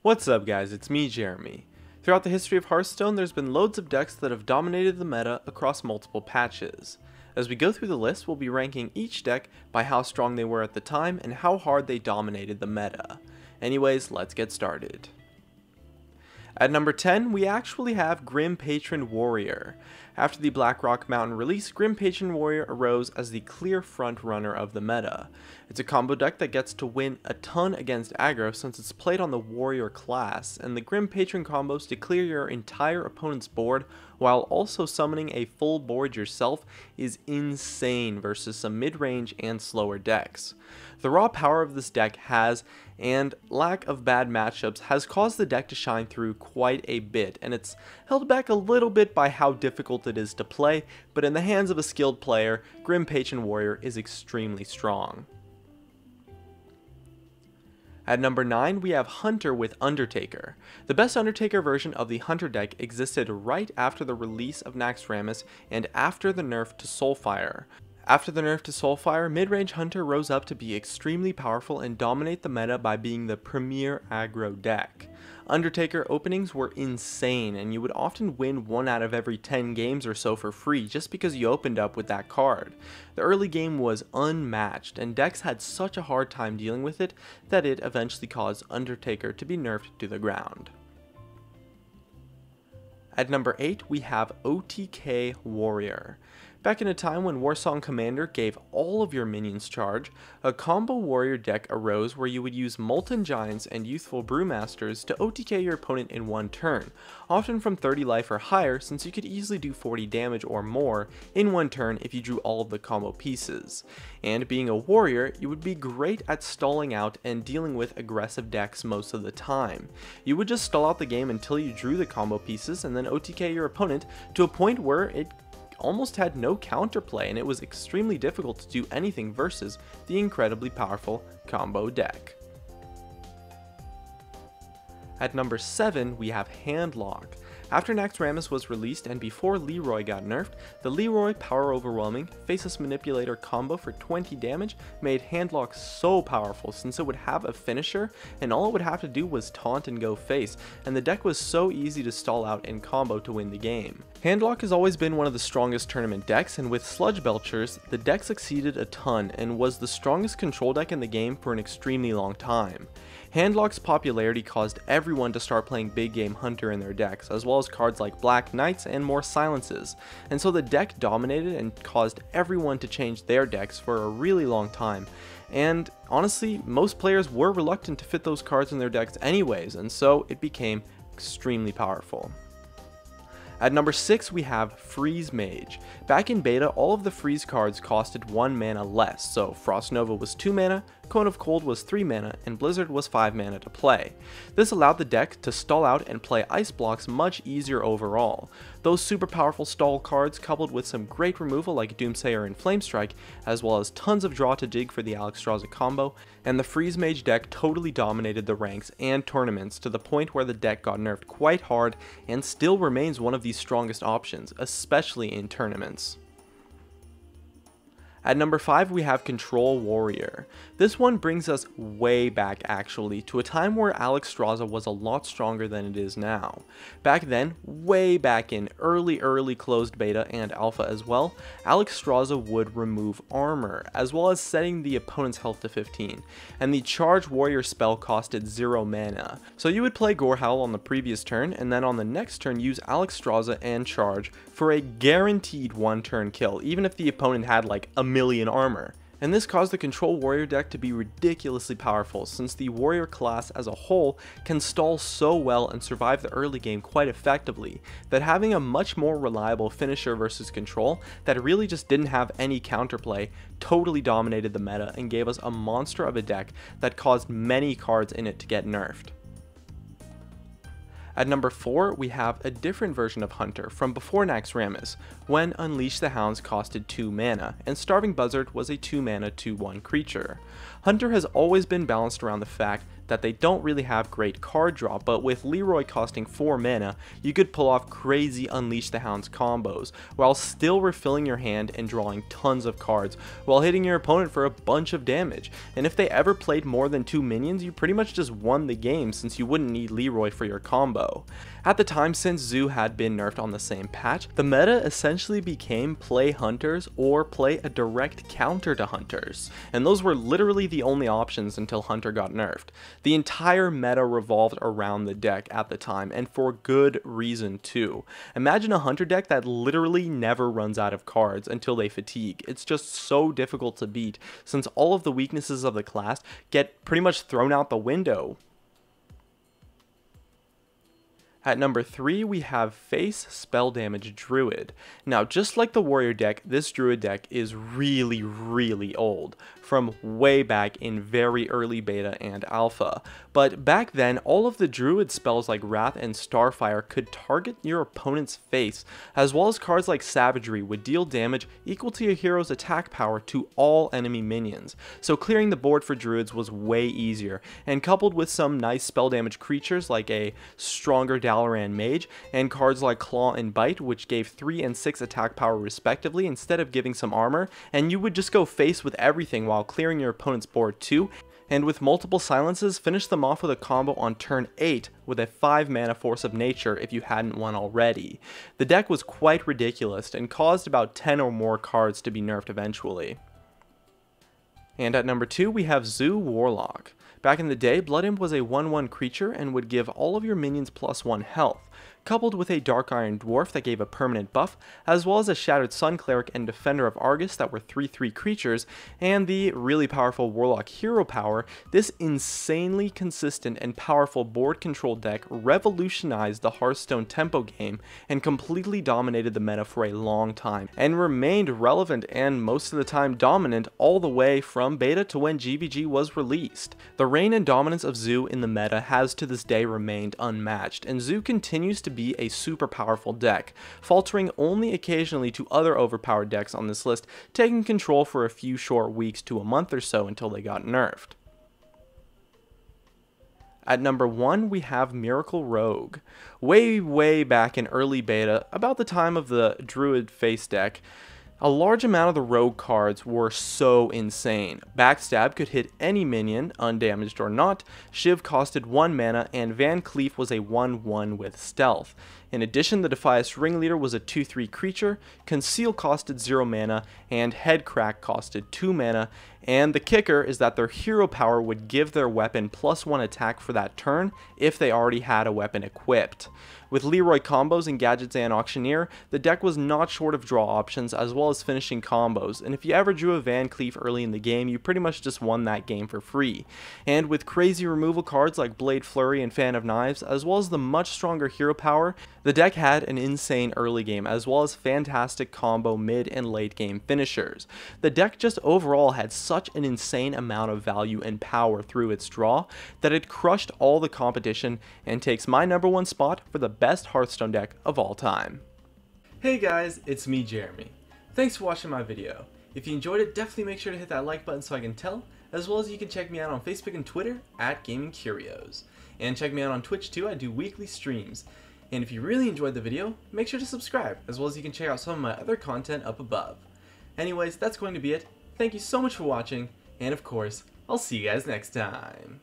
What's up guys, it's me Jeremy. Throughout the history of Hearthstone, there's been loads of decks that have dominated the meta across multiple patches. As we go through the list, we'll be ranking each deck by how strong they were at the time and how hard they dominated the meta. Anyways, let's get started. At number 10, we actually have Grim Patron Warrior. After the Blackrock Mountain release, Grim Patron Warrior arose as the clear front runner of the meta. It's a combo deck that gets to win a ton against aggro since it's played on the Warrior class, and the Grim Patron combos to clear your entire opponent's board while also summoning a full board yourself is insane versus some mid-range and slower decks. The raw power of this deck and lack of bad matchups has caused the deck to shine through quite a bit, and it's held back a little bit by how difficult it is to play, but in the hands of a skilled player, Grim Patron Warrior is extremely strong. At number 9, we have Hunter with Undertaker. The best Undertaker version of the Hunter deck existed right after the release of Naxxramas and after the nerf to Soulfire. After the nerf to Soulfire, mid-range Hunter rose up to be extremely powerful and dominate the meta by being the premier aggro deck. Undertaker openings were insane, and you would often win 1 out of every 10 games or so for free just because you opened up with that card. The early game was unmatched, and decks had such a hard time dealing with it that it eventually caused Undertaker to be nerfed to the ground. At number 8, we have OTK Warrior. Back in a time when Warsong Commander gave all of your minions charge, a combo warrior deck arose where you would use Molten Giants and Youthful Brewmasters to OTK your opponent in one turn, often from 30 life or higher since you could easily do 40 damage or more in one turn if you drew all of the combo pieces. And being a warrior, you would be great at stalling out and dealing with aggressive decks most of the time. You would just stall out the game until you drew the combo pieces and then OTK your opponent to a point where it almost had no counterplay, and it was extremely difficult to do anything versus the incredibly powerful combo deck. At number 7, we have Handlock. After Naxxramas was released and before Leroy got nerfed, the Leroy Power Overwhelming Faceless Manipulator combo for 20 damage made Handlock so powerful since it would have a finisher and all it would have to do was taunt and go face, and the deck was so easy to stall out and combo to win the game. Handlock has always been one of the strongest tournament decks, and with Sludge Belchers, the deck succeeded a ton and was the strongest control deck in the game for an extremely long time. Handlock's popularity caused everyone to start playing big game Hunter in their decks, as well as cards like Black Knights and more Silences, and so the deck dominated and caused everyone to change their decks for a really long time. And honestly, most players were reluctant to fit those cards in their decks anyways, and so it became extremely powerful. At number 6, we have Freeze Mage. Back in beta, all of the freeze cards costed 1 mana less, so Frost Nova was 2 mana, Cone of Cold was 3 mana, and Blizzard was 5 mana to play. This allowed the deck to stall out and play ice blocks much easier overall. Those super powerful stall cards coupled with some great removal like Doomsayer and Flamestrike, as well as tons of draw to dig for the Alexstrasza combo, and the Freeze Mage deck totally dominated the ranks and tournaments to the point where the deck got nerfed quite hard and still remains one of the strongest options, especially in tournaments. At number 5, we have Control Warrior. This one brings us way back actually, to a time where Alexstrasza was a lot stronger than it is now. Back then, way back in early closed beta and alpha as well, Alexstrasza would remove armor, as well as setting the opponent's health to 15, and the Charge Warrior spell costed 0 mana. So you would play Gorehowl on the previous turn, and then on the next turn use Alexstrasza and Charge for a guaranteed 1-turn kill, even if the opponent had like a million armor. And this caused the Control Warrior deck to be ridiculously powerful, since the Warrior class as a whole can stall so well and survive the early game quite effectively, that having a much more reliable finisher versus Control that really just didn't have any counterplay totally dominated the meta and gave us a monster of a deck that caused many cards in it to get nerfed. At number 4, we have a different version of Hunter from before Naxxramas, when Unleash the Hounds costed 2 mana, and Starving Buzzard was a 2 mana 2/1 creature. Hunter has always been balanced around the fact that they don't really have great card draw, but with Leroy costing 4 mana, you could pull off crazy Unleash the Hounds combos, while still refilling your hand and drawing tons of cards, while hitting your opponent for a bunch of damage. And if they ever played more than 2 minions, you pretty much just won the game since you wouldn't need Leroy for your combo. At the time, since Zoo had been nerfed on the same patch, the meta essentially became play Hunters or play a direct counter to Hunters, and those were literally the only options until Hunter got nerfed. The entire meta revolved around the deck at the time, and for good reason too. Imagine a Hunter deck that literally never runs out of cards until they fatigue. It's just so difficult to beat, since all of the weaknesses of the class get pretty much thrown out the window. At number 3, we have Face Spell Damage Druid. Now, just like the Warrior deck, this Druid deck is really old, from way back in very early beta and alpha. But back then, all of the Druid spells like Wrath and Starfire could target your opponent's face, as well as cards like Savagery would deal damage equal to your hero's attack power to all enemy minions. So clearing the board for Druids was way easier, and coupled with some nice spell damage creatures like a stronger Dalaran Mage, and cards like Claw and Bite, which gave 3 and 6 attack power respectively instead of giving some armor, and you would just go face with everything while clearing your opponent's board too, and with multiple silences, finish them off with a combo on turn 8 with a 5 mana Force of Nature if you hadn't won already. The deck was quite ridiculous and caused about 10 or more cards to be nerfed eventually. And at number 2, we have Zoo Warlock. Back in the day, Blood Imp was a 1/1 creature and would give all of your minions +1 health, coupled with a Dark Iron Dwarf that gave a permanent buff, as well as a Shattered Sun Cleric and Defender of Argus that were 3/3 creatures, and the really powerful Warlock hero power. This insanely consistent and powerful board control deck revolutionized the Hearthstone tempo game and completely dominated the meta for a long time, and remained relevant and most of the time dominant all the way from beta to when GVG was released. The reign and dominance of Zoo in the meta has to this day remained unmatched, and Zoo continues to be a super powerful deck, faltering only occasionally to other overpowered decks on this list, taking control for a few short weeks to a month or so until they got nerfed. At number 1, we have Miracle Rogue. Way back in early beta, about the time of the Druid face deck, a large amount of the rogue cards were so insane. Backstab could hit any minion, undamaged or not, Shiv costed 1 mana, and Van Cleef was a 1/1 with stealth. In addition, the Defias Ringleader was a 2/3 creature, Conceal costed 0 mana, and Headcrack costed 2 mana, and the kicker is that their hero power would give their weapon +1 attack for that turn if they already had a weapon equipped. With Leroy combos and Gadgets and Auctioneer, the deck was not short of draw options as well as finishing combos, and if you ever drew a Van Cleef early in the game, you pretty much just won that game for free. And with crazy removal cards like Blade Flurry and Fan of Knives, as well as the much stronger hero power, the deck had an insane early game as well as fantastic combo mid and late game finishers. The deck just overall had such an insane amount of value and power through its draw that it crushed all the competition and takes my number 1 spot for the best Hearthstone deck of all time. Hey guys, it's me, Jeremy. Thanks for watching my video. If you enjoyed it, definitely make sure to hit that like button so I can tell, as well as you can check me out on Facebook and Twitter at Gaming Curios. And check me out on Twitch too, I do weekly streams. And if you really enjoyed the video, make sure to subscribe, as well as you can check out some of my other content up above. Anyways, that's going to be it. Thank you so much for watching, and of course, I'll see you guys next time.